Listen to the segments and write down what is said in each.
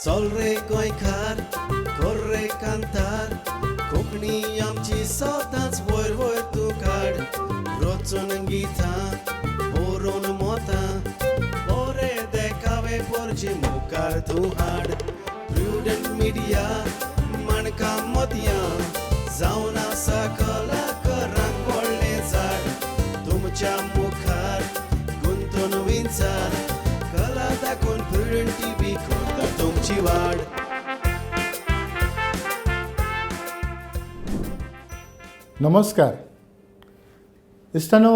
चल रे गोंयकार कर रे कांतार कोंकणी आमची सदांच वयर वयर तूं काड रचून गितां बरोवन मोतां बरे देखावे परचे मुखार तूं हाड प्रुडंट मिडिया माणकां मदयां जावन आसा कलाकारांक व्हडलें झाड तुमच्या मुखार गुंतून विचार कला दाखोवन प्रुडंट टीव्ही करता तुमची वाड. नमस्कार. इश्टानो,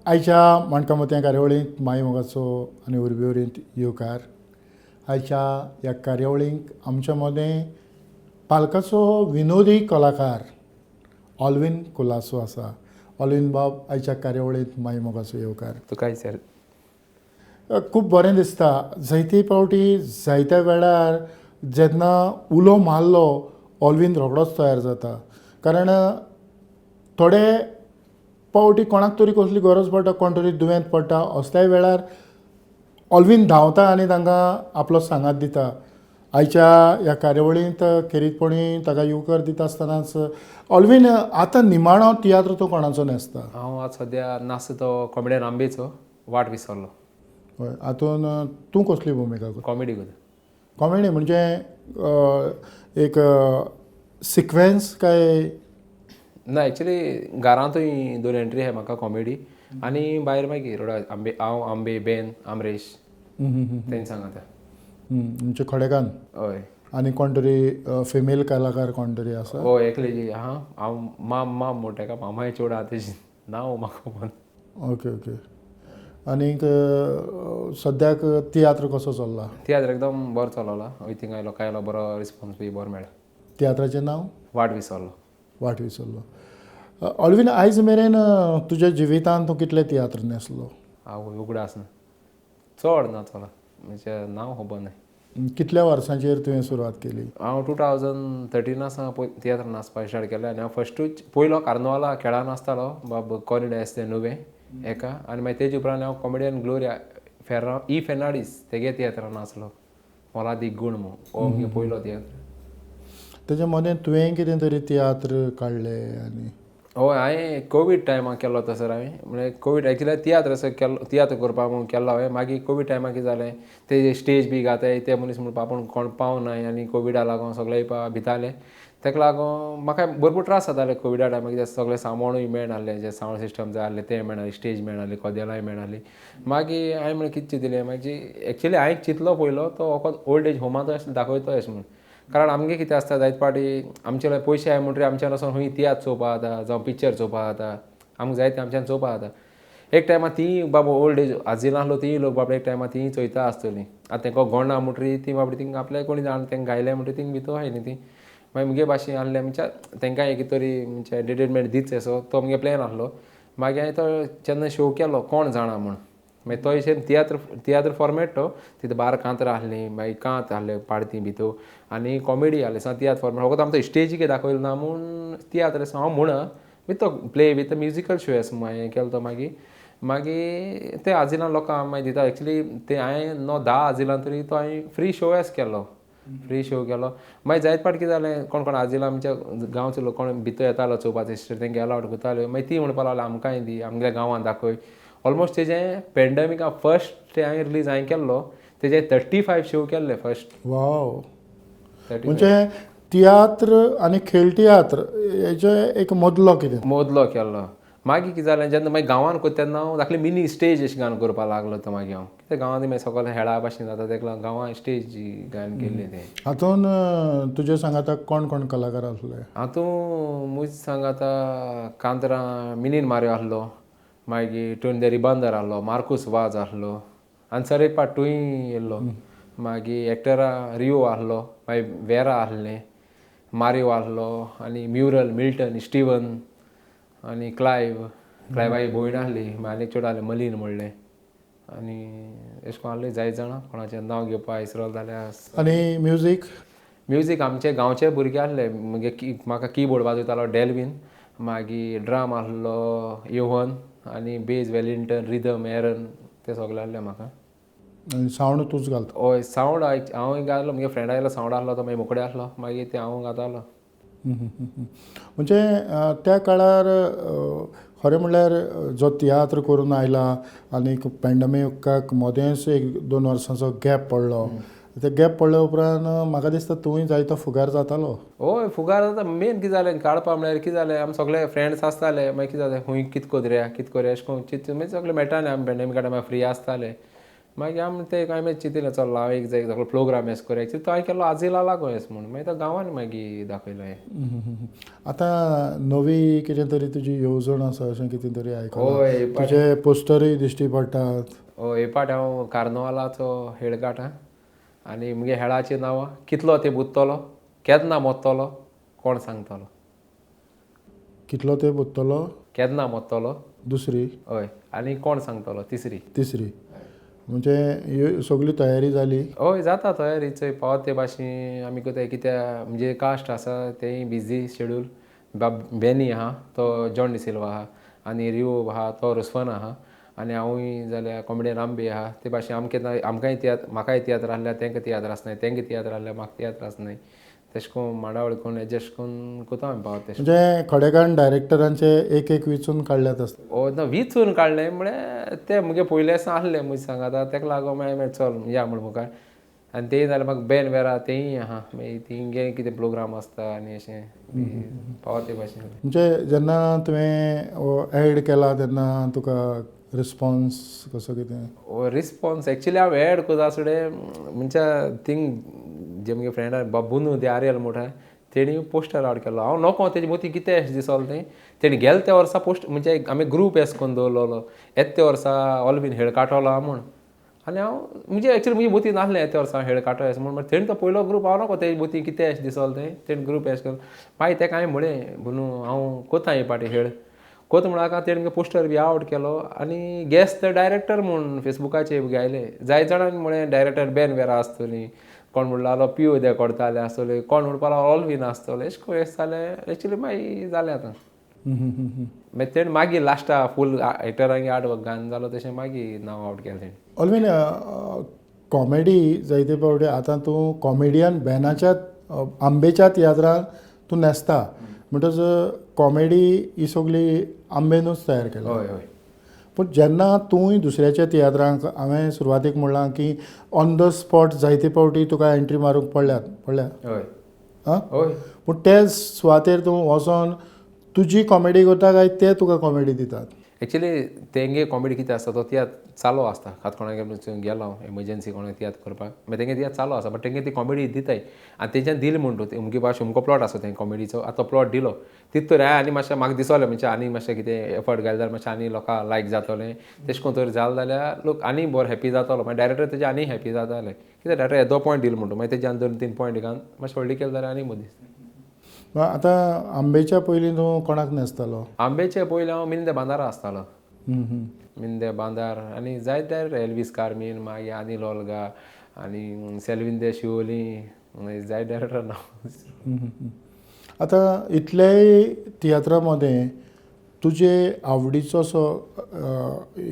आयच्या माणका मते कार्यावळींत माय मोगाचो आनी उर्बी वरींत येवकार. आयच्या ह्या कार्यावळींत आमच्या मदें पालकाचो विनोदी कलाकार ऑल्विन कुलासो आसा. ऑल्विन बाब, आयच्या कार्यावळींत माय मोगाचो येवकार. तुकाय सर. खूब बरें दिसता. जायते फावटी जायत्या वेळार जेन्ना उलो मारलो ऑल्विन रोखडोच तयार जाता. कारण थोडे फावटी कोणाक तरी कसली गरज पडटा, कोण तरी दुयेंत पडटा, असल्याय वेळार ऑल्विन धांवता आनी तांकां आपलो सांगात दिता. आयच्या ह्या कार्यावळींत खेरीतपणी ताका येवकार दिता आसतनाच ऑल्विन, आतां निमाणो तियात्र तो कोणाचो न्हेसता? हांव आज सद्या नाचता तो कॉमेडियन आंबेचो वाट विसरलो. हय. हातून तूं कसली भुमिका करता? कॉमेडी करता. कॉमेडी म्हणजे एक सिक्वेन्स काय? ना, एक्चुली घरांतूय 2 एंट्री आहाय म्हाका कॉमेडी आनी भायर मागीर आंबे हांव आंबे बेन आमरेश तेंच सांगाता. म्हणजे खडेकान? हय. आनी कोण तरी फिमेल कलाकार कोण तरी आसा? हय, एकली जी आहा. हांव माम म्हूण तेका मामाय चेडूं आहा तेजी नांव म्हाका खबर. Okay okay. आनीक सद्याक तियात्र कसो चल्ला? तियात्र एकदम बरो चलला. हय, थिंग आयलो काय आयलो बरो रिस्पॉन्स बी बरो मेळ्ळा. तियात्राचें नांव? वाट विसरलो. वाट विसरलो. ऑल्विन, आयज मेरेन तुज्या जिवितांत तूं कितले तियात्र न्हेसलो? हांव उगडा आसना. चड ना चला, म्हणजे नांव खबर ना. कितल्या वर्सांचेर तुवें सुरवात केली? हांव 2013 आसा तियात्र नाचपाक स्टार्ट केलें आनी हांव फस्टूच पयलो कार्नवाला खेळा नाचतालो बाब कॉनिडेस ते नुवें एका. आनी मागीर तेजे उपरांत हांव कॉमेडियन ग्लोरिया फेर्नांडीस तेगे तियात्रान नाचलो. मला दी गूण म्हणून हो म्हगे पयलो तियात्र. तेजे मदें तुवें कितें तरी तियात्र काडलें आनी? हय, हांवें कोवीड टायमाक केलो तो सर. हांवें म्हणजे कोवीड एक्चुली तियात्र असो केलो, तियात्र करपा म्हणून केलो हांवें. मागीर कोवीड टायमाक कितें जालें, ते स्टेज बी घाताय ते मनीस म्हणून आपूण कोण पावनाय आनी कोविडा लागून सगळे येवपा भिताले. ताका लागून म्हाका भरपूर त्रास जाताले कोविडा टायमार. कित्याक सगळें सामानूय मेळनासलें, जे सावंड सिस्टम जाय आसलें तें मेळनासलें, स्टेज मेळनासली, कदेलांय मेळनासलीं. मागीर हांवें म्हणलें कितें चिंतलें, मागीर एक्चुली हांवें चिंतलो पयलो तो वखद ओल्ड एज होमाचो दाखयतो अशें म्हणून. कारण आमगे कितें आसता जायते फावटी आमचे पयशे आहाय म्हणटरी आमच्यान वचोन खंय तियात्र चोवपा जाता जावं पिक्चर चोवपा जाता. आमकां जायते आमच्यान चोवपा जाता. एक टायमार ती बाबा ओल्ड एज आजी नासलो ती लोक बाबा एक टायमार ती चोयता आसतलीं. आतां तांकां गोंडा म्हणटरी ती बाबडी थिंग आपल्या कोणी जाण तांकां गायल्या म्हणटरी थिंग भितर आहाय न्ही ती. मागीर मुगे भाशेन आहलें म्हणजे तांकां एक तरी म्हणजे एंटरटेनमेंट दिवचें असो तो मुगे प्लॅन आसलो. मागीर हांवें तो जेन्ना शो केलो कोण जाणा म्हूण, मागीर तो अशें तियात्र फॉर्मेट तो. तितूं बारा कांतरां आहलीं, मागीर कांत आहले पाडती भितर आनी कॉमेडी आहली. सा तियात्र फॉर्मेट फकत आमचो स्टेजीक दाखयलो ना म्हूण तियात्र हांव म्हणा विथ तो प्ले विथ म्युजिकल शो असो हांवें केलो तो. मागीर ते आजिलान लोकांक मागीर दिता. एक्चुली ते हांवें 10 आजिलान तरी तो हांवें फ्री शो केलो. फ्री शो केलो. मागीर जायते फावटी कितें जालें, कोण कोण आजिला आमच्या गांवचो लोक कोण भितर येतालो चोवपाचो सिस्टर तेंकां अलावड करताल्यो. मागीर ती म्हणपा लागली आमकांय दी, आमच्या गांवांत दाखय. ऑलमोस्ट तेजें पॅन्डेमिका फर्स्ट ते हांवें रिलीज केल्लो तेजे 35 शो केल्ले फर्स्ट. वाव. म्हणजे तियात्र आनी खेळ तियात्र हेजे एक मदलो कितें? मदलो केल्लो. मागीर कितें जालें, जेन्ना मागीर गांवांत करता तेन्ना हांव धाकली मिनी स्टेज अशें गावन करपाक लागलो तो. मागीर हांव कितें गांवांत मागीर सगळें हेळा भाशेन जाता ताका लागून गांवांत स्टेज गायन केल्लें तें. हातून तुजे सांगाताक कोण कोण कलाकार आसले? हातूं मुज सांगाता कांतरां मिनीन मारियो आहलो, मागीर टून देरी बांदर आहलो, मार्कूस वाज आहलो आनी सरेपा टूय येयल्लो. मागीर एक्टरा रियो आहलो, मागीर वेरा आहलें, मारियो आहलो आनी म्युरल मिल्टन स्टीवन आनी क्लायवाची भयण आहली. मागीर आनी एक चेडूं आहलें मलीन म्हणलें. आनी अशें करून आहले जायत जाणां, कोणाचें नांव घेवपा इसरलो जाल्यार. आनी म्युजीक आमचे गांवचे भुरगे आहले. म्हाका कीबोर्ड वाजयतालो डेल्विन, मागीर ड्रम आहलो योहन आनी बेज वेलिंगटन, रिदम एरन ते सगळे आहले म्हाका. आनी सावंड तूंच घालता. हय सावंड हांव घातलो म्हगे फ्रेंडा आयलो सावंड आहलो तो मागीर मोकळे आहलो मागीर ते हांव घातालो. म्हणजे त्या काळार खरें म्हणल्यार जो तियात्र करून आयला आनी पॅन्डमिकाक मोदेंच 1-2 वर्सांचो गॅप पडलो. ते गॅप पडल्या उपरांत म्हाका दिसता तुवें जायतो फुगार जातालो. हय फुगार जाता मेन कितें जालें काडपा म्हळ्यार कितें जालें आमी सगळे फ्रेंड्स आसताले मागीर कितें जालें खूंय कितें कोरया अशें करून चिंतून मागीर सगळे मेळटाले आमी पॅन्डमिका टायमार फ्री आसताले मागीर आमी ते काय मागीर चिंतिल्लें चल हांव एक जाय सगळो प्रोग्राम एस करूया एक्चुली तो हांवें केल्लो आजिला लागो एस म्हणून मागीर तो गांवांनी मागीर दाखयलो हें. आतां नवी कितें तरी तुजी येवजण आसा अशें कितें तरी आयकलां. हय तुजे पोस्टरूय दिश्टी पडटात. हय पाट हांव कार्नवालाचो हेळ काडटा आनी म्हगे हेळाचीं नांवां कितलो ते बुत्तलो केन्ना मोत्तलो कोण सांगतलो. कितलो तेंप उत्तलो. केन्ना मोत्तलो दुसरी. हय आनी कोण सांगतलो तिसरी. म्हणजे ह्यो सगळी तयारी जाली. हय जाता तयारी चोय पावत ते भाशेन आमी कोताय कित्याक म्हणजे कास्ट आसा तेय बिजी शेड्यूल. बेनी आहा तो जॉन डिसिल्वा आहा आनी रिओ आहा तो रुस्फन आहा आनी हांवूय जाल्यार कॉमेडियन रामबी आहा ते भाशेन आमकांय तियात्र म्हाकाय तियात्र आहल्यार तेंकां तियात्र आसनाय तेंकां तियात्र आहल्यार म्हाका तियात्र आसनाय तशें करून मांडावळ करून एडजस्ट करून कोता आमी पावत तशें. म्हणजे खडेकान डायरेक्टरांचे एक वेंचून काडल्यात आसता. ओ ना विचून काडलें म्हळ्यार ते म्हगे पयले आसा आहले म्हजे सांगात ताका लागून मागीर चल या म्हण मुखार आनी तेय जाल्यार म्हाका बेन वेरा तेय आहा मागीर तिंगे कितें प्रोग्राम आसता आनी अशें पावत ते भाशेन. म्हणजे जेन्ना तुवें एड केला तेन्ना तुका रिस्पॉन्स कसो कितें. रिस्पॉन्स एक्चुली हांव एड कोता फुडें म्हणजे थिंग जे म्हगे फ्रेंडा बाबून ते आर्यल मोठा तेणी पोस्टर आवट केलो हांव नोको तेजे मोती कितें अशें दिसोलें तें तेणी गेले त्या वर्सा पोस्ट म्हणजे आमी ग्रूप एस करून दवरलोलो येत्या वर्सा ऑलबीन हेळ काटलो हा म्हूण आनी हांव म्हणजे एक्चुली म्हजी मोती नासलें येत्या वर्सा हेळ काटो एस म्हूण तेणी तो पयलो ग्रूप हांव नोको तेजे मोती कितें अशें दिसोलें तें तेणी ग्रूप एस केलो मागीर तेका हांवें म्हळें बुनू हांव कोता ही पाटी हेळ कोत म्हणाका तेणें पोस्टर बी आवट केलो आनी गेस्ट ते डायरेक्टर म्हूण फेसबुकाचेर बी आयले जाय जाणांनी म्हळें डायरेक्टर बेन वेरा आसतली कोण म्हणलो पिओ दे कोडताले आसतले कोण म्हणपाक लागलो ऑलवीन आसतले अशें करून जालें एक्चुली मागीर जालें आतां. मागीर तेणें मागीर लास्टा फूल एक्टरांक आर्ट वर्क घालन जालो तशें मागीर नांव आवट केलें तेणें. ऑलवीन कॉमेडी जायते फावटी आतां तूं कॉमेडियन बेनाच्या आंबेच्या तियात्रांत तूं न्हेसता म्हणटच कॉमेडी ही सगळी आंबेनूच तयार केल्या. हय हय पूण जेन्ना तूंय दुसऱ्याच्या तियात्रांक हांवें सुरवातेक म्हणलां की ऑन द स्पॉट जायते फावटी तुका एंट्री मारूंक पडल्या हय आं हय पूण ते सुवातेर तूं वचोन तुजी कॉमेडी करता काय ते तुका कॉमेडी दितात. एक्चुली तेंगे कॉमेडी कितें आसता तो तियात्र चालू आसता खात कोणाक गेलो एमर्जन्सी कोणाक तियात्र करपाक मागीर तेंगे तियात्र चालू आसा बट तेंगे ती कॉमेडी दिताय आनी तेंच्यान दिली म्हणटू अमकी भाशेन अमको प्लॉट आसा तें कॉमेडीचो आतां तो प्लॉट दिलो तितूर हांवें आनी मातशें म्हाका दिसोलें म्हणजे आनी मातशें कितें एफर्ट घाल जाल्यार मातशें आनी लोकां लायक जातलें तेशें करून तर जालें जाल्यार लोक आनी बरो हॅप्पी जातलो मागीर डायरेक्टर तेजे आनी हॅप्पी जाताले कित्याक डायरेक्टर येदो पॉयंट दिलो म्हणटू मागीर तेज्यान 2-3 पॉयंट घालून मातशें व्हडली केलें जाल्यार आनी बरें दिसता. आतां आंबेच्या पयलीं तूं कोणाक न्हेसतालो. आंबेचे पयलीं हांव मिंदे बांदारा आसतालो मिंदे बांदार आनी जायते एल्वीस कार्मीन मागीर अनिल ओल्गा आनी सेल्विंदे शिवोली जायते डायरेक्टर नांव. आतां इतलेय तियात्रा मदें तुजे आवडीचो असो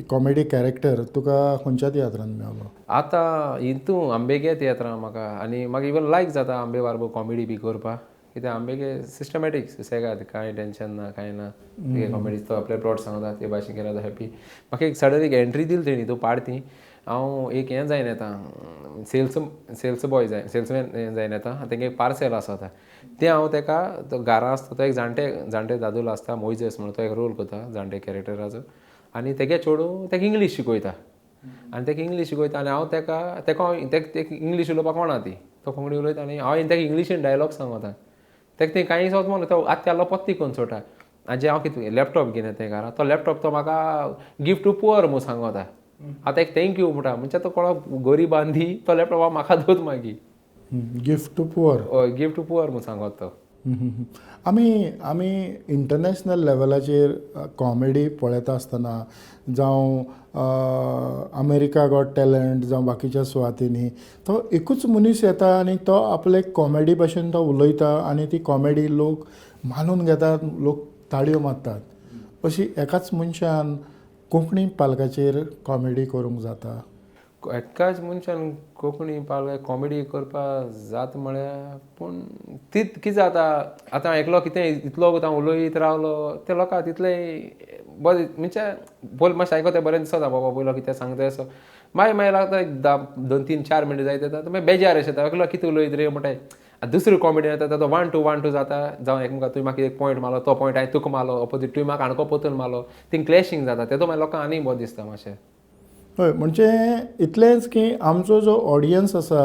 कॉमेडी कॅरेक्टर तुका खंयच्या तियात्रांत मेळ्ळो. आतां हितू आंबेगे तियात्रां म्हाका आनी म्हाका इवन लायक जाता आंबे बारबर कॉमेडी बी करपाक कित्याक आंबेगे सिस्टमॅटीक सुसेगाद कांय टेंशन ना कांय ना कॉमेडी तो आपले प्लॉट सांगता ते भाशेन केल्यार तो हॅप्पी. म्हाका एक सडन एक एंट्री दिली तेणी तूं पाड ती हांव एक हें जायन येता सेल्स बॉय सेल्समॅन जायन येता तेंगे एक पार्सेल आसा तें हांव तेका तो घरा आसता तो एक जाणटे दादूलो आसता मोइजेस म्हणून तो एक रोल करता जाणटे कॅरेक्टराचो आनी तेगे चेडूं तेका इंग्लीश शिकयता आनी तेका इंग्लीश शिकयता आनी हांव तेका इंग्लीश उलोवपाक कोणा ती तो कोंकणी उलयता आनी हांव तेका इंग्लीशीन डायलॉग सांगता तेका तें कांय समज म्हणून तो आत्यालो पत्ती करून सोटा आनी जे हांव कितें लॅपटॉप घेवन येता घरा तो लॅपटॉप तो म्हाका गिफ्ट टू पुअर म्हूण सांगता आतां एक थँक्यू म्हणटा म्हणजे तो कोणाक गरीबान दी तो लॅपटॉप म्हाका दोत मागीर गिफ्ट टू पुअर. हय गिफ्ट टू पुअर म्हूण सांगता तो. आमी इंटरनॅशनल लेवलाचेर कॉमेडी पळयता आसतना जावं अमेरिका गॉट टॅलंट जावं बाकीच्या सुवातींनी तो एकूच मनीस येता आनी तो आपले कॉमेडी भाशेन तो उलयता आनी ती कॉमेडी लोक मानून घेतात लोक ताळयो मारतात अशी एकाच मनशान कोंकणी पालकाचेर कॉमेडी करूंक जाता. एकाच मनशान कोंकणी पावले कॉमेडी करपा जाता म्हळ्यार पूण तीत कितें जाता आतां एकलो कितें इतलो हांव उलयत रावलो ते लोकांक तितले बरें म्हणजे बोल मातशें आयकोता बरें दिसता बाबा पयलो कितें सांगता असो मागीर लागता एक 2-3-4 मिनटां जायत येता मागीर बेजार येता एकलो कितें उलयत रे म्हणटा दुसरी कॉमेडी येता तो 1-2 जाता जावं एकामेका तुवें म्हाका एक पॉयंट मारलो तो पॉयंट हांवें तुका मारलो ऑपोजीट तुवें म्हाका आणको परतून मारलो थिंग क्लॅशिंग जाता तेदो मागीर लोकांक आनी बरें दिसता मातशें हय म्हणजे इतलेंच की आमचो जो ऑडियन्स आसा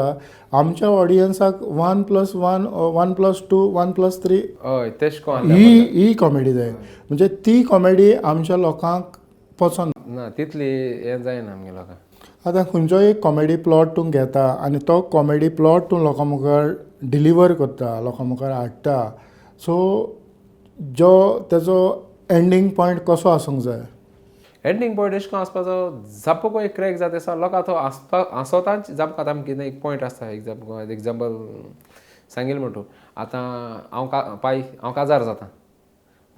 आमच्या ऑडियन्साक 1+1 1+2 1+3 हय तेश कोन ही कॉमेडी जाय म्हणजे ती कॉमेडी आमच्या लोकांक पसंद ना तितली हें जायना आमगे लोकांक आतां खंयचोय एक कॉमेडी प्लॉट तूं घेता आनी तो कॉमेडी प्लॉट तूं लोकां मुखार डिलिव्हर करता लोकां मुखार हाडटा सो जो तेजो एंडींग पॉयंट कसो आसूंक जाय एंडींग पॉयंट एश कोन आसपाचो जापको एक क्रॅक जाता आसा लोकां तो आसोताच जापकात आमकां कितें एक पॉयंट आसता एग्जाम्पल सांगील म्हणटू आतां हांव काजार जाता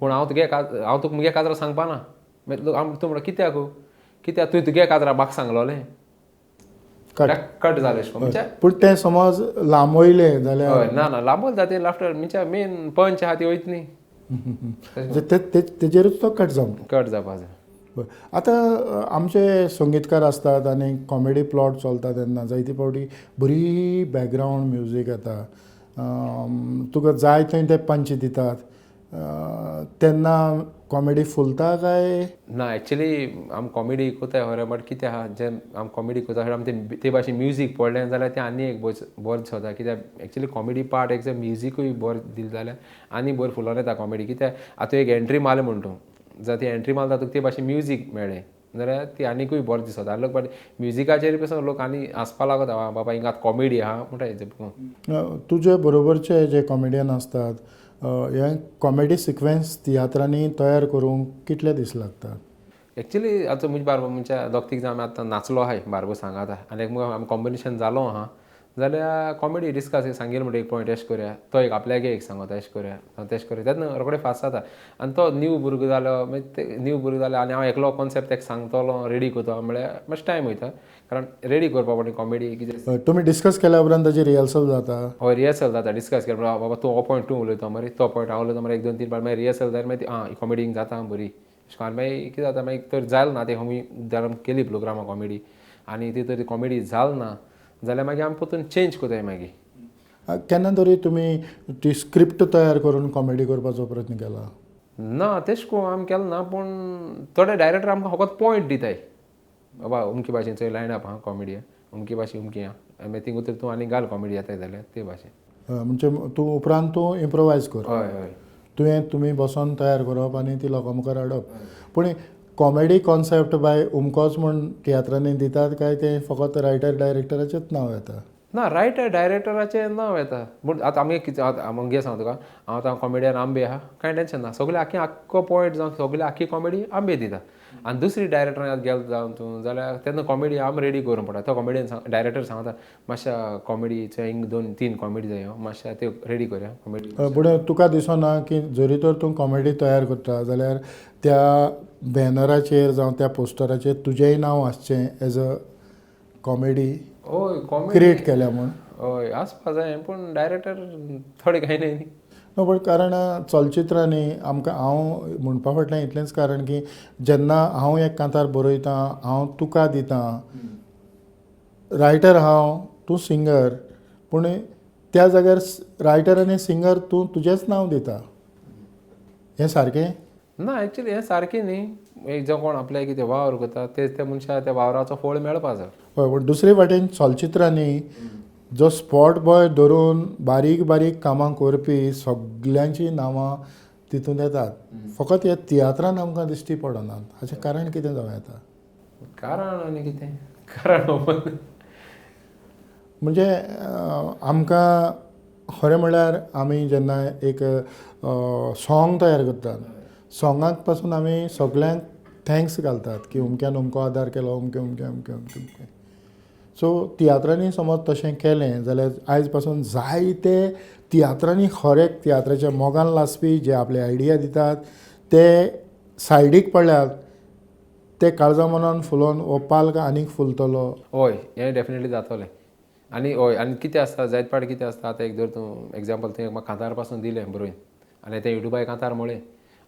पूण हांव तुका मुगे काजरां सांगपा ना तूं म्हणटा कित्याक तुगे काजरां म्हाका सांगलोलें कट जालें एश कोन म्हणजे पूण तें समज लांबयलें जाल्यार हय ना लांबोल जाता लाफ्टर म्हणजे मेन पंच आहा ती वयत न्ही तेजेरूच तो कट जावपा जाय आतां आमचे संगीतकार असतात आनी कॉमेडी प्लॉट चलता तेन्ना जायती फावटी बरी बॅकग्रावंड म्युजीक येता तुका जाय थंय ते पंच दितात तेन्ना कॉमेडी फुलता काय ना एक्चुली आम कॉमेडी कोताय खरें बट कितें आहा जे आम कॉमेडी कोता आम ते भाशेन म्युजीक पडलें जाल्यार तें आनी एक बरें दिसता कित्याक एक्चुली कॉमेडी पार्ट एक म्युजीकूय बरें दिलें जाल्यार आनी बरें फुलोन येता कॉमेडी कित्याक आतां एक एंट्री मारलें म्हणटू जर ती एंट्री मारता तुका ते भाशेन म्युजीक मेळ्ळें जाल्यार ती आनीकूय बरें दिसता लोक बट म्युजिकाचेर पासून लोक आनी आसपा लागता बाबा हिंगा कॉमेडी आहा म्हणटा तुजे बरोबरचे जे कॉमेडियन असतात हे कॉमेडी सिक्वेन्स तियात्रांनी तयार करूंक कितले दीस लागतात एक्चुली आतां म्हजे बारबो म्हणजे दोग तीग जाण आतां नाचलो आहाय बारबो सांगाता आनी एक आमी कॉम्बिनेशन जालो आहा जाल्यार कॉमेडी डिस्कस सांगेल म्हणटा एक पॉयंट एश करुया तो एक आपल्याक एक सांगता एश करुया तेश करुया तेन्ना रोखडे फास्ट जाता आनी तो न्यू भुरगो जालो मागीर न्यू भुरगो जालो आनी हांव एकलो कॉन्सेप्ट ताका सांगतलो रेडी करता म्हळ्यार मातशें टायम वयता कारण रेडी करपा पडटा कॉमेडी कितें तुमी डिस्कस केल्या उपरांत ताची रिहर्सल जाता हय रिहर्सल जाता डिस्कस केल्या बाबा तूं हो पॉयंट तूं उलयता मरे तो पॉयंट हांव उलयता मरे 1-2-3 फावट मागीर रिहर्सल जाल्यार मागीर आं कॉमेडी जाता बरी अशें करून मागीर कितें जाता मागीर तर जाल ना ते आमी केली प्रोग्रामा कॉमेडी आनी ती तर कॉमेडी जाल ना जाल्यार मागीर आमी परतून चेंज कोताय मागीर केन्ना तरी तुमी ती स्क्रिप्ट तयार करून कॉमेडी करपाचो प्रयत्न केला ना तेश को आमी केलो ना पूण थोडे डायरेक्टर आमकां फकत पॉयंट दिताय बाबा अमके भाशेन चोय लायन अप आहा कॉमेडी अमकी भाशेन अमकी आहा मागीर थिंग उतर तूं आनी घाल कॉमेडी येताय जाल्यार ते भाशेन म्हणजे तूं उपरांत तूं इम्प्रोवायज कर हय हय तुमी बसोन तयार करप आनी ती लोकां मुखार हाडप पूण कॉमेडी कॉन्सेप्ट बाय उमकोच म्हूण तियात्रांनी दितात काय ते फकत रायटर डायरेक्टराचेच नांव येता ना रायटर डायरेक्टराचें नांव येता पूण आतां आमी कितें आमगे सांग तुका हांव आतां कॉमेडियन आंबे आहा कांय टेंशन ना सगळे आख्खो पॉयंट जावन सगळे आख्खी कॉमेडी आंबे दिता आनी दुसरी डायरेक्टरान गेलो जावन तूं जाल्यार तेन्ना कॉमेडी आमी रेडी करूंक पडटा तो कॉमेडियन डायरेक्टर सांगता मातशा कॉमेडीचे हिंग 2-3 कॉमेडी जाय मातशा ते रेडी करूया कॉमेडी पूण तुका दिसना की जरी तर तूं कॉमेडी तयार करता जाल्यार त्या बॅनराचेर जावं त्या पोस्टराचेर तुजेंय नांव आसचें एज अ कॉमेडी हय कॉमेडी क्रिएट केल्या म्हूण हय आसपा जाय पूण डायरेक्टर थोडे कांय न्ही पण कारण चलचित्रांनी आमकां हांव म्हणपा फाटल्यान इतलेंच कारण की जेन्ना हांव एक कांतार बरयतां हांव तुका दितां रायटर हांव तूं सिंगर पूण त्या जाग्यार रायटर आनी सिंगर तूं तुजेंच नांव दिता हें सारकें ना एक्चुली हें सारकें न्ही एक जो कोण आपल्या कितें वावर करता ते मनशाक त्या वावराचो फळ मेळपा जाय हय पूण दुसरे वाटेन चलचित्रांनी जो स्पॉट बॉय धरून बारीक बारीक कामां करपी सगल्यांची नांवां तितून येतात फकत हे तियात्रान आमकां दिश्टी पडनात हाचें कारण कितें जावं येता कारण आनी कितें कारण म्हणजे आमकां खरें म्हणल्यार आमी जेन्ना एक सॉंग तयार करतात सॉंगाक पासून आमी सगल्यांक थँक्स घालतात की अमक्यान अमको आदार केलो अमकें अमकें अमकें अमकें अमकें सो तियात्रांनी समज तशें केलें जाल्यार आयज पासून जायते तियात्रांनी खरें तियात्राच्या मोगान लासपी जे आपले आयडिया दितात ते सायडीक पडल्यात ते काळजा मनान फुलोवन हो पालक आनीक फुलतलो. हय हें डेफिनेटली जातलें. आनी हय आनी कितें आसता जायत पाट कितें आसता आतां एक जर तूं एग्जाम्पल तुवें म्हाका कांतार पासून दिलें बरोवन आनी तें युट्यूबार कांतार म्हळें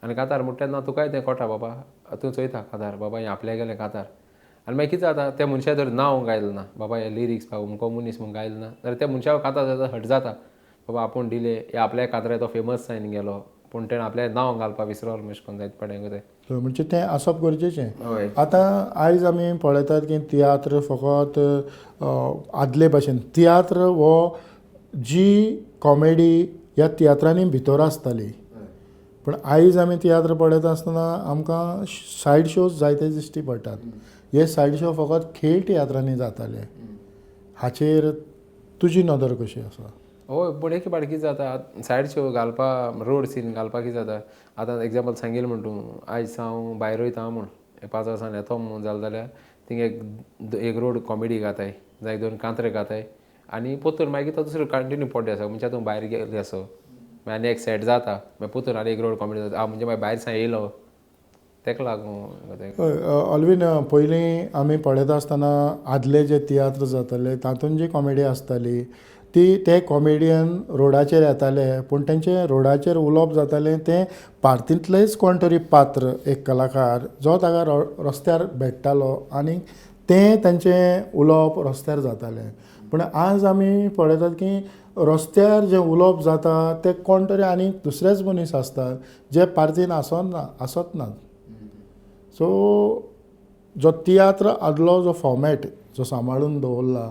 आनी कांतार म्हणटा तेन्ना तुकाय तें कळटा बाबा तूं चोयता कांतार बाबा हें आपल्या गेलें कांतार आनी मागीर कितें जाता त्या मनशा जर नांव गायलें ना बाबा हे लिरिक्स बाबा अमको मनीस म्हूण गायलें ना जाल्यार त्या मनशाक कांतार जाता हट जाता बाबा आपूण दिले हे आपल्या कांतार तो फेमस जायन गेलो पूण तेणें आपलें नांव घालपाक विसरलो अशें करून जायत पाट हें तें म्हणजे तें आसप गरजेचें. हय आतां आयज आमी पळयतात की तियात्र फकत आदले भाशेन तियात्र हो जी कॉमेडी ह्या तियात्रांनी भितर आसताली पूण आयज आमी तियात्र पळयता आसतना आमकां सायड शोज जायते दिश्टी पडटात. हे सायड शो फकत खेळ तियात्रांनी जाताले. हाचेर तुजी नदर कशी आसा? हय पूण एक पाट कितें जाता सायड शो घालपाक रोड सीन घालपाक कितें जाता आतां एग्जाम्पल सांगिल्लें म्हण तूं आयज हांव भायर वयता म्हूण 5 वर्सान येतो म्हूण जालें जाल्यार थिंगा एक रोड कॉमेडी घाताय जावं 2 कांतरे घाताय आनी पोतून मागीर तो दुसरो कंटिन्यू पडटा आसा म्हणजे तूं भायर गेले असो मागीर आनी एक सेट जाता मागीर पोतून आनी एक रोड कॉमेडी जाता म्हणजे मागीर भायर सा येयलो तेका लागून. ऑलवीन पयलीं आमी पळयता आसतना आदले जे तियात्र जाताले तातूंत जी कॉमेडी आसताली ते कॉमेडियन रोडाचेर येताले पूण तेंचे रोडाचेर उलोवप जातालें तें पार्टींतलेच कोण तरी पात्र एक कलाकार जो ताका रस्त्यार भेट्टालो आनी तें तेंचें उलोवप रस्त्यार जातालें. पूण आज आमी पळयतात की रस्त्यार जें उलोवप जाता ते कोण तरी आनी दुसरेच मनीस आसतात जे पार्टीन आसत नात. सो जो तियात्र आदलो जो फॉर्मेट जो सांबाळून दवरला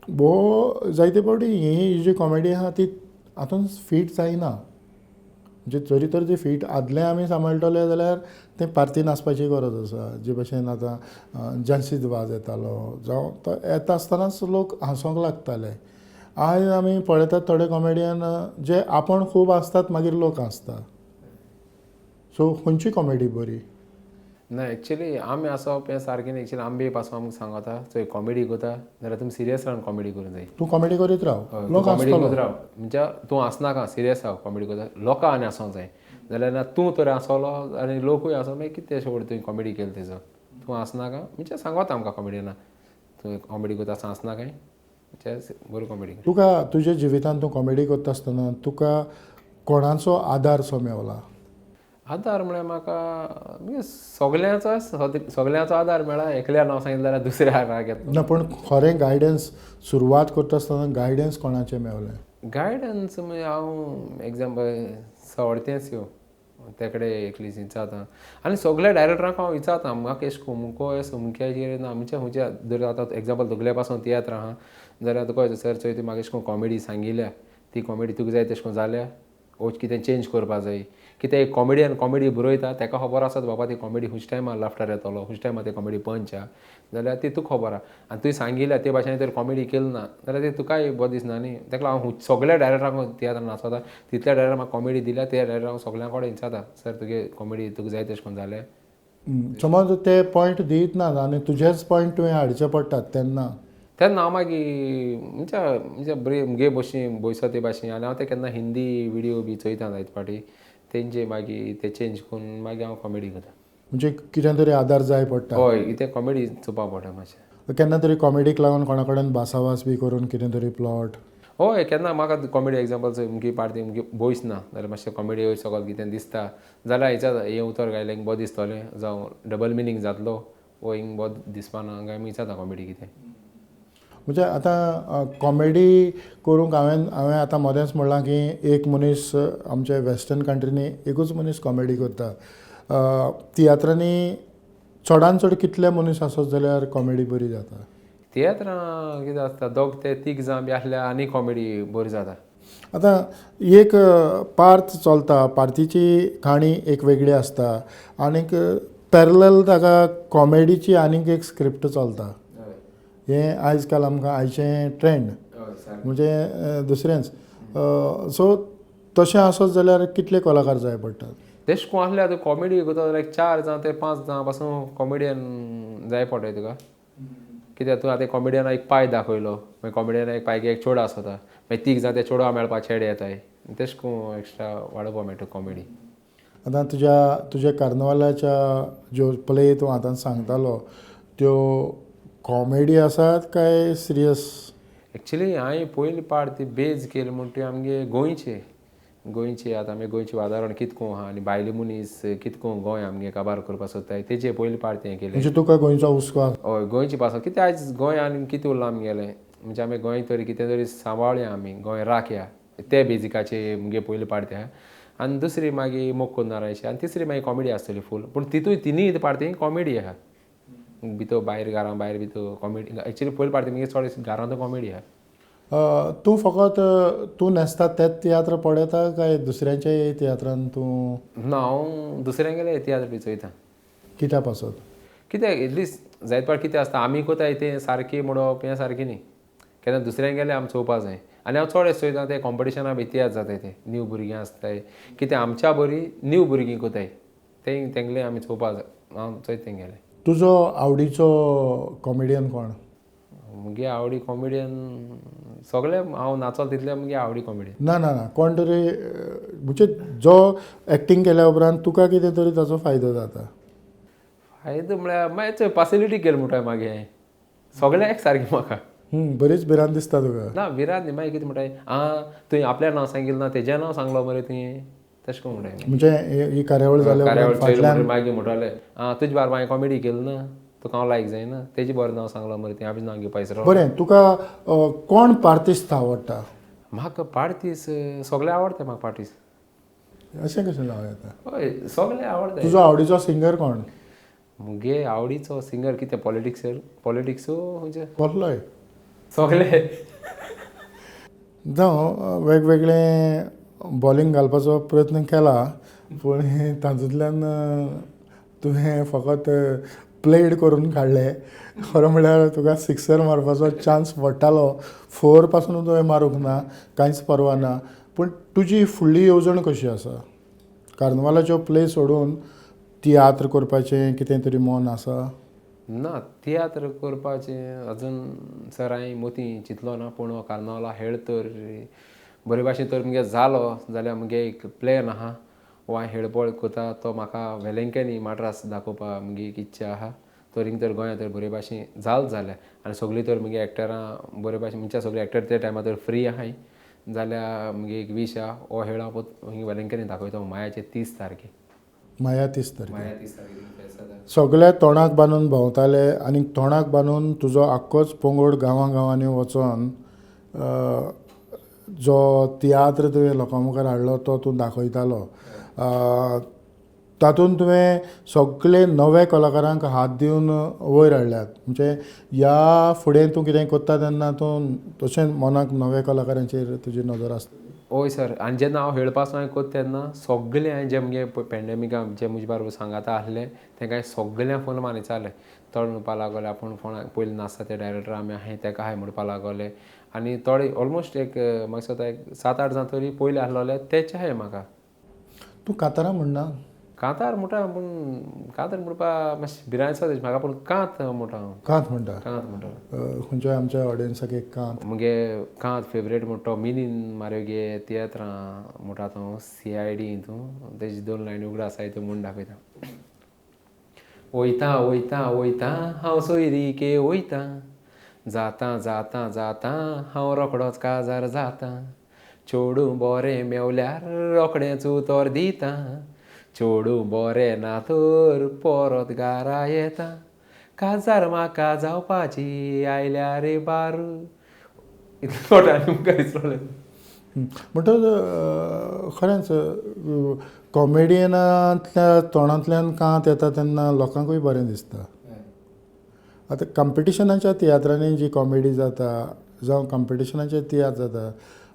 वो जायते फावटी ही जी कॉमेडी आहा ती हातूंत फीट जायना. म्हणजे जरी तर ती फीट आदलें आमी सांबाळटले जाल्यार तें पार्टीन आसपाची गरज आसा. जे भशेन आतां जानसीद वाज येतालो जावं तो येता आसतनाच लोक हांसोंक लागताले. आयज आमी पळयतात थोडे कॉमेडियन जे आपूण खूब आसतात मागीर लोक हांसता. सो खंयची कॉमेडी बरी? ना एक्चुअली आमी आसप हें सारकें न्ही. एक्चुअली आमी पासून आमकां सांगता चोय कॉमेडी करता जाल्यार तुमी सिरियस रावन कॉमेडी करूंक जाय. तूं कॉमेडी करीत राव लोक कॉमेडी हांसतलो. करत राव म्हणजे तूं हांसनाका सिरियस राव कॉमेडी करता लोकां आनी हांसोंक जाय जाल्यार ना तूं तर हांसलो आनी लोकूय हांसो मागीर कितें अशें व्हड तुवें कॉमेडी केली तेजो तूं हांसनाका म्हणजे सांगता आमकां कॉमेडियना तूं कॉमेडी करता आसतना हांसनाकाय म्हणजे बरी कॉमेडी. तुका तुज्या जिवितांत तूं कॉमेडी करता आसतना तुका कोणाचो आदार सो मेवला? आदार म्हळ्यार म्हाका सगळ्यांचो आदार मेळ्ळा. एकल्यार नांव सांगितलें जाल्यार दुसऱ्या राग येता ना पूण खरें गायडन्स सुरवात करता आसतना गायडन्स कोणाचें मेवलें? गायडन्स म्हणजे हांव एग्जाम्पल सवडतेंच यो ते कडेन एकली विचारता आनी सगळ्या डायरेक्टरांक हांव विचारता म्हाका एश मुको मुख्याचेर ना म्हणजे खंयच्या जर आतां एग्जाम्पल तुगल्या पासून तियात्र आहा जाल्यार तुका सर चोय तूं म्हाका एश कोन्न कॉमेडी सांगिल्ल्या ती कॉमेडी तुका जाय तशें करून जाल्या वो कितें चेंज करपा जाय कितें एक कॉमेडियन कॉमेडी बरयता ताका खबर आसत बाबा ती कॉमेडी हुंच टायमार लाफ्टर येतलो हुंच टायमार ती कॉमेडी पंच आहा जाल्यार ती तुका खबर आहा आनी तुवें सांगिल्ल्या ते भाशेन तर कॉमेडी केली ना जाल्यार ती तुकाय बरें दिसना न्ही. ताका हांव सगळ्या डायरेक्टरांक तियात्र नाचता तितल्या डायरेक्टर म्हाका कॉमेडी दिल्या त्या डायरेक्टरांक सगळ्यां कडेन विचारता सर तुगे कॉमेडी तुका जाय तशें करून जालें. समज ते पॉयंट दित ना आनी तुजेच पॉयंट तुवें हाडचे पडटात तेन्ना हांव मागीर म्हणजे बरी मुगे भशेन बयसो ते भाशेन आनी हांव ते केन्ना हिंदी विडियो बी चोयता जायत फावटी तेंचे मागीर ते चेंज करून मागीर हांव कॉमेडी करता. म्हणजे कितें तरी आदार जाय पडटा. हय ते कॉमेडी चोवपा पडटा मातशें. केन्ना तरी कॉमेडीक लागून कोणा कडेन भासाभास बी करून कितें तरी प्लॉट? हय केन्ना म्हाका कॉमेडी एग्जाम्पल्स मुगे पार्टी मुगे भोयस ना जाल्यार मातशें कॉमेडी वयर सकयल कितें दिसता जाल्यार हेच्या हें उतर घायलें हिंग बरें दिसतलें जावं डबल मिनींग जातलो वो हिंग बरें दिसपाना काय आमी विचारता कॉमेडी कितें. म्हणजे आतां कॉमेडी करूंक हांवें आतां मदेंच म्हणलां की एक मनीस आमच्या वेस्टर्न कंट्रीनी एकूच मनीस कॉमेडी करता. तियात्रांनी चडांत चड कितले मनीस आसत जाल्यार कॉमेडी बरी जाता? तियात्रां कितें आसता दोग ते तीग जाण बी आसल्यार आनी कॉमेडी बरी जाता. आतां एक पार्थ चलता पार्थीची काणी एक वेगळी आसता आनीक पॅरलल ताका कॉमेडीची आनीक एक स्क्रिप्ट चलता. हें आयज काल आमकां आयचें ट्रेंड म्हणजे दुसरेंच. सो तशें आसत जाल्यार कितले कलाकार जाय पडटात? तेश कोण आसल्यार तूं कॉमेडी करता जाल्यार 4 जावं ते 5 जावं पासून कॉमेडियन जाय पडटा तुका. कित्याक तूं आतां कॉमेडियना एक पांय दाखयलो मागीर कॉमेडियना एक पांयक एक चेडो आसता मागीर तीग जावं ते चेडवा मेळपा चेडे येताय तेश कोन एक्स्ट्रा वाडोवपा मेळटा कॉमेडी. आतां तुज्या कार्नवालाच्या ज्यो प्ले तूं आतां सांगतालो त्यो कॉमेडी आसात काय सिरियस? एक्चुली हांवें पयली पार्ट ती बेज केली म्हणटा आमगे गोंयचे आतां आमी गोंयचें वातावरण कितको आहा आनी भायले मनीस कितको गोंय आमगे काबार करपा सोदताय तेजे पयली पार्ट हें केलें. म्हणजे तुका गोंयचो हुस्को आसा? हय गोंयची पास कितें आयज गोंय आनी कितें उरलां आमगेलें म्हणजे आमी गोंय तरी कितें तरी सांबाळया आमी गोंय राखया ते बेजिकाचे मुगे पयली पार्टी आहा आनी दुसरी मागीर मोग कोन्नारायची आनी तिसरी मागीर कॉमेडी आसतली फूल पूण तिनूय पार्टी कॉमेडी आहा भितर भायर घरां भायर भितर कॉमेडी एक्चुली पयली पार्टी मुगे चड घरांत कॉमेडी आहा. तूं फकत तूं न्हेसता तेच तियात्र पळयता काय दुसऱ्यांच्याय तियात्रान तूं? ना हांव दुसऱ्यांगेले तियात्र बी चोयता. कित्या पासत? कितें एटलिस्ट जायत पाट कितें आसता आमी कोताय तें सारकी म्हणप हें सारकी न्ही केन्ना दुसऱ्यांक गेलें आमी चोवपा जाय आनी हांव चड चोयता ते कॉम्पिटिशना बी तियात्र जाताय ते न्यू भुरगीं आसताय कितें आमच्या बरी न्यू भुरगीं कोताय तेंगले आमी चोवपा जाय हांव चोयता तेंगेलें. तुजो आवडीचो कॉमेडियन कोण? मुगे आवडी कॉमेडियन सगळे हांव नाचोल तितले मुगे आवडी कॉमेडियन. ना कोण तरी म्हणजे जो एक्टींग केल्या उपरांत तुका कितें तरी ताचो फायदो जाता? फायदो म्हळ्यार मागीर पासिलिटी केली म्हणटा मागीर हांवें सगळ्याक सारकी म्हाका. बरीच भिरांत दिसता तुका? ना भिरांत न्ही मागीर कितें म्हणटा तुवें आपल्या नांव सांगिल्लें ना तेजें नांव सांगलो मरे तुवें तशें करून म्हणटा. म्हणजे ही कार्यावळ कार्यावळ मागीर म्हणटाले तुजे बार हांवें कॉमेडी केली ना तुका हांव लायक जायना तेजें बरें नांव सांगलो मरे तुवें हांवें नांव घेवपा विसरलो. बरें तुका कोण पार्टिस्ट आवडटा? म्हाका पार्टीस सगळे आवडटा म्हाका पार्टीस. अशें कशें जावं येता? हय सगळे आवडटा. तुजो आवडीचो सिंगर कोण? मुगे आवडीचो सिंगर कितें पॉलिटिक्स म्हणजे कसलोय? सगळे जावं वेगवेगळे बॉलिंग घालपाचो प्रयत्न केला पूण तातूंतल्यान तुवें फकत प्लेड करून काडले खरें म्हळ्यार तुका सिक्सर मारपाचो चान्स पडटालो 4 पासून तुवें मारूंक ना कांयच परवा ना पूण तुजी फुडली येवजण कशी आसा? कार्नवालाच्यो प्ले सोडून तियात्र करपाचें कितें तरी मोन आसा? ना तियात्र करपाचें अजून सर हांवें मोती चिंतलो ना पूण कार्नावाला हेळ तर बरे भाशेन तर मुगे जालो जाल्यार मुगे एक प्लॅन आहा वो हांवें हेळपळ कोता तो म्हाका वेलेंकनी माड्रास दाखोवपा मुगे एक इच्छा आहा तो रिंग तर गोंयांत तर बरे भाशेन जाल जाल्यार आनी सगळीं तर मुगे एक्टरां बरे भाशेन म्हणजे सगळे एक्टर ते टायमार तर फ्री आहाय जाल्यार मुगे एक वीश आहा हो हेळ हांव वेलेंकनी दाखयता मायाचे 30 तारखेक. माया 30 तारखेक सगळे तोंडाक बांदून भोंवताले आनी तोंडाक बांदून तुजो आख्खोच पंगड गांवांनी वचोन जो तियात्र तुवें लोकां मुखार हाडलो तो तूं दाखयतालो तातूंत तुवें सगळे नवे कलाकारांक हात दिवन वयर हाडल्यात म्हणजे ह्या फुडें तूं कितें कोत्ता तेन्ना तूं तशें मनाक नवे कलाकारांचेर तुजी नजर आसता? हय सर आनी जेन्ना हांव हेळपाचो हांवें कोत तेन्ना सगळे हांवें जे मुगे पॅन्डेमिका जे म्हजे बाराबर सांगाता आसले तेंकां सगळ्यांक फोन मारून विचारले थोडे म्हणपा लागले आपूण फोनाक पयलीं नासता ते डायरेक्टर आमी आहाय तेका हाय म्हणपा लागले आनी थोडे ऑलमोस्ट एक म्हाका दिसता एक 7-8 जाण तरी पयलीं आसलोले तेचे हाय म्हाका. तूं कांतारां म्हणना? कांतार म्हणटा पूण कांतार म्हणपा मातशें भिरांत दिसता म्हाका पूण कांत म्हणटा हांव. कांत म्हणटा? कांत म्हणटा. खंयच्याय आमच्या ऑडियन्साक एक कांत. मुगे कांत फेवरेट म्हणटा तो मिनीन मारे गे तियात्रां म्हणटा तो CID हितून तेजी 2 लायनी उगडास आसाय त्यो म्हूण दाखयता. वयता वयता वयता हांव सोयरीके वयता जाता जाता जाता हांव रोखडोच काजार जाता चेडूं बोरें मेवल्यार रोखडेंच उतर दिता चेडूं बोरें ना तर परत घरा येता काजार म्हाका जावपाची आयल्या रे बारू इतलें मुखार दिसलोलें. म्हणटच खरेंच कॉमेडियनांतल्या तोंडांतल्यान कांत येता तेन्ना लोकांकूय बरें दिसता. आतां कॉम्पिटिशनाच्या तियात्रांनी जी कॉमेडी जाता जावं कॉम्पिटिशनाचे तियात्र जाता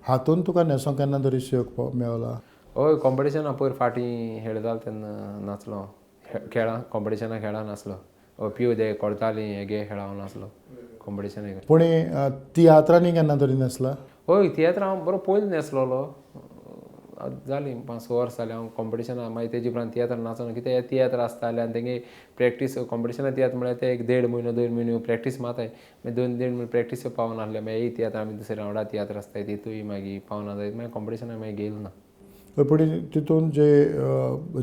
हातूंत तुका न्हेसोंक केन्ना तरी शेक मेवला? हय कॉम्पिटिशना पयर फाटीं हेळ जालो तेन्ना नाचलो खेळां कॉम्पिटिशना खेळा नासलो पिव दे कोडतालीं हेगे खेळा हांव नासलो कॉम्पिटिशना. पूण तियात्रांनी केन्ना तरी न्हेसला? हय तियात्र हांव बरो पयलीं न्हेसलोलो जालीं 5-6 वर्सां जालीं हांव कॉम्पिटिशना मागीर तेजे उपरांत तियात्र नाचोना कित्याक तियात्र आसताले आनी तेंगे प्रॅक्टीस कॉम्पिटिशना तियात्र म्हळ्यार ते एक 1.5 म्हयनो 2 म्हयनो प्रॅक्टीस माताय मागीर 2-1.5 म्हयनो प्रॅक्टीस पावना आसले मागीर तियात्र आमी दुसरे रावंडा तियात्र आसताय तितूय मागीर पावना जाय मागीर कॉम्पिटिशना मागीर गेलो ना. पुढे तितून जे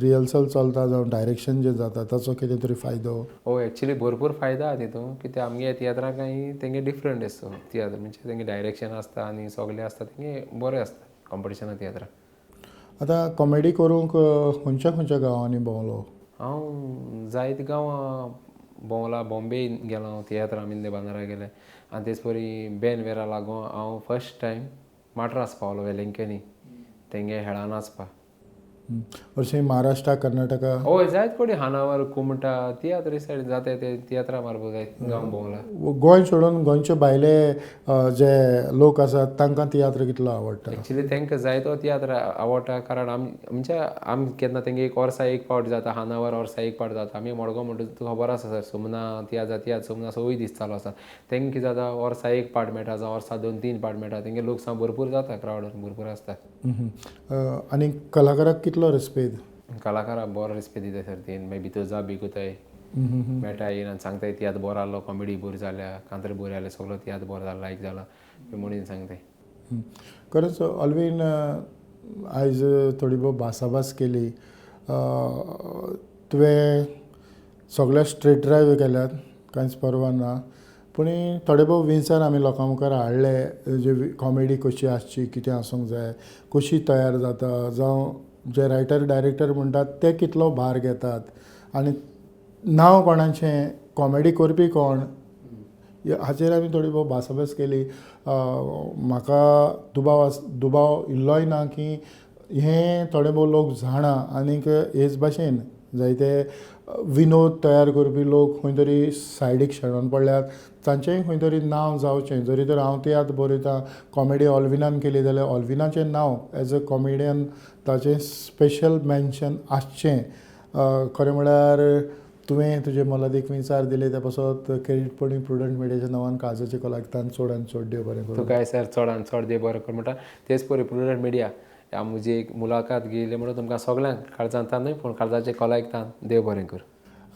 रिहर्सल चलता जावं डायरेक्शन जे जाता ताचो कितें तरी फायदो. हो एक्चुली भरपूर फायदा आहा तितून कित्याक आमगे तियात्राक काही तेंगे डिफरंट आसता तियात्र म्हणजे तेंगे डायरेक्शन आसता आनी सगळें आसता तेंगे बरें आसता कॉम्पिटिशना तियात्राक. आतां कॉमेडी करूंक खंयच्या गांवांनी भोंवलो? हांव जायते गांवां भोंवला बॉम्बे गेलो हांव तियात्रां मिंदे बांद्रा गेले आनी तेच परी बेनवेरा लागून हांव फर्स्ट टायम माट्रास पावलो वेलेंकनी तेंगे हेळा नाचपा. हरशीं महाराष्ट्रा कर्नाटका हय जायत कोडी हानावर कुमटा तियात्र सायड जाता ते तियात्रा मारपा जाय गांव भोंवला. गोंय सोडून गोंयचे भायले जे लोक आसात तांकां तियात्र कितलो आवडटा? एक्चुली तांकां जायतो तियात्र आवडटा कारण आमी केन्ना तेंगे एक वर्सा एक पावट जाता हानावर वर्सा एक पावट जाता आमी मडगांव म्हणटा तुका खबर आसा सर सुमना तियात्र सुमना सवय दीस चालू आसा तेंकां कितें जाता वर्सा एक पावट मेळटा जावं वर्सा 2-3 पावट मेळटा तेंगे लोक सामको भरपूर जाता क्रावड भरपूर आसता. आनी कलाकाराक कितलो रेस्पेद? कलाकाराक बरो रेस्पेद दिता सर तीन मागीर भितर जा बिकूताय मेळटा येयन आनी सांगताय तियात्र बरो आसलो कॉमेडी बरी जाल्या कांतरी बरी जाल्या सगळो तियात्र बरो जाला लायक जाला म्हणून सांगताय. खरेंच ऑल्वीन आयज थोडी भोव भासाभास केली. तुवें सगळे स्ट्रेट ड्रायव्ह केल्यात कांयच परवा ना पूण थोडे भोव विचार आमी लोकां मुखार हाडले जे कॉमेडी कशी आसची कितें आसूंक जाय कशी तयार जाता जावं जे रायटर डायरेक्टर म्हणटात ते कितलो भार घेतात आनी नांव कोणाचें कॉमेडी करपी कोण हाचेर आमी थोडी भोव भासाभास केली. म्हाका दुबाव इल्लोय ना की हे थोडे भोव लोक जाणा आनीक हेच भाशेन जायते विनोद तयार करपी लोक खंय तरी सायडीक शेणोन पडल्यात तांचेंय खंय तरी नांव जावचें. जरी तर हांव तियात्र बरयतां कॉमेडी ऑल्विनान केली जाल्यार ऑल्विनाचें नांव एज अ कॉमेडियन ताचें स्पेशल मेन्शन आसचें. खरें म्हळ्यार तुवें तुजे मोलादीक विचार दिले त्या पासत क्रेडीटपणी प्रुडंट मिडियाच्या नांवान काळजाचे कलाकारांक चड आनी चड देव बरें करूं. तुका सर चड आनी चड देव बरें कर म्हणटा तेच परी प्रुडंट मिडिया म्हजी एक मुलाखत घेयली म्हणून तुमकां सगळ्यांक काळजांतान न्हय पूण काळजाचे कलायकतान देव बरें कर.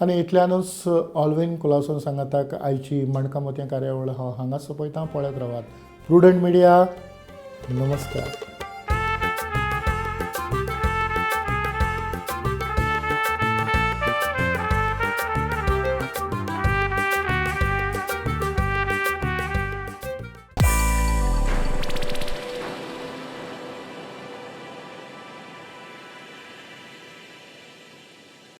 आनी इतल्यानूच ऑल्वीन कुलासून सांगाताक आयची मणका मोतयां कार्यावळ हांव हांगाच सोंपयतां. पळयत रावात प्रुडंट मिडिया. नमस्कार.